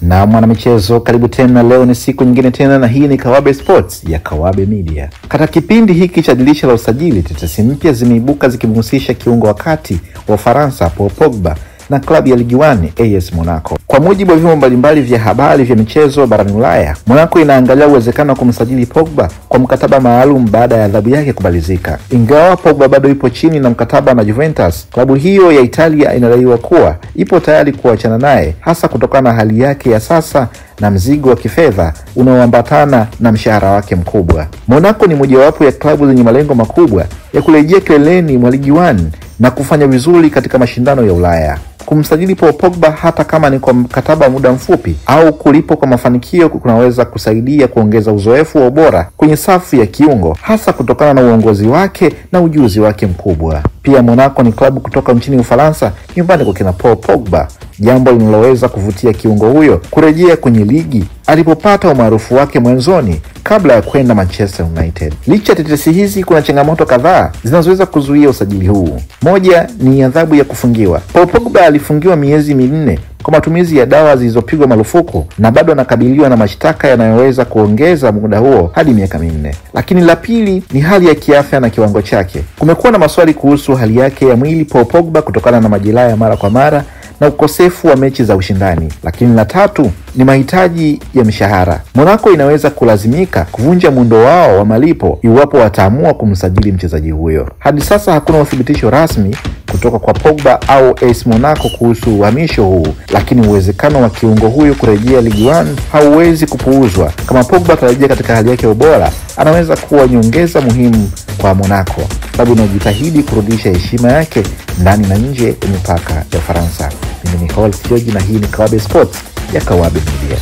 Na mwanamichezo, karibu tena. Leo ni siku nyingine tena na hii ni Kawabe Sports ya Kawabe Media. Katika kipindi hiki cha dirisha la usajili, tetesi mpya zimeibuka zikimhusisha kiungo wa kati wa Ufaransa Paul Pogba na klabu ya Ligue 1 AS Monaco. Kwa mujibu wa vyombo mbalimbali vya habari vya michezo barani Ulaya, Monaco inaangalia uwezekano wa kumsajili Pogba kwa mkataba maalum baada ya adhabu yake kumalizika. Ingawa Pogba bado ipo chini na mkataba na Juventus, klabu hiyo ya Italia inadaiwa kuwa ipo tayari kuachana naye, hasa kutokana na hali yake ya sasa na mzigo wa kifedha unaoambatana na mshahara wake mkubwa. Monaco ni mojawapo ya klabu zenye malengo makubwa ya kurejea kileleni mwa Ligue 1 na kufanya vizuri katika mashindano ya Ulaya. Kumsajili Paul Pogba hata kama ni kwa mkataba wa muda mfupi au kulipo kwa mafanikio kunaweza kusaidia kuongeza uzoefu wa ubora kwenye safu ya kiungo, hasa kutokana na uongozi wake na ujuzi wake mkubwa. Pia Monaco ni klabu kutoka nchini Ufaransa, nyumbani kwa kina Paul Pogba, jambo linaloweza kuvutia kiungo huyo kurejea kwenye ligi alipopata umaarufu wake mwanzoni kabla ya kwenda Manchester United. Licha ya tetesi hizi, kuna changamoto kadhaa zinazoweza kuzuia usajili huu. Moja ni adhabu ya kufungiwa. Paul Pogba alifungiwa miezi 4 kwa matumizi ya dawa zilizopigwa marufuku na bado anakabiliwa na mashtaka yanayoweza kuongeza muda huo hadi miaka 4. Lakini la pili ni hali ya kiafya na kiwango chake. Kumekuwa na maswali kuhusu hali yake ya mwili Paul Pogba kutokana na majeraha ya mara kwa mara na ukosefu wa mechi za ushindani. Lakini la tatu ni mahitaji ya mshahara. Monaco inaweza kulazimika kuvunja muundo wao wa malipo iwapo wataamua kumsajili mchezaji huyo. Hadi sasa hakuna uthibitisho rasmi kutoka kwa Pogba au AS Monaco kuhusu uhamisho huu, lakini uwezekano wa kiungo huyo kurejea Ligue 1 hauwezi kupuuzwa. Kama Pogba atarejea katika hali yake ubora, anaweza kuwa nyongeza muhimu kwa Monaco, sababu inajitahidi kurudisha heshima yake ndani na nje ya mipaka ya Ufaransa. Mimi ni Hall Kioji na hii ni Kawabe Sports ya Kawabe Media.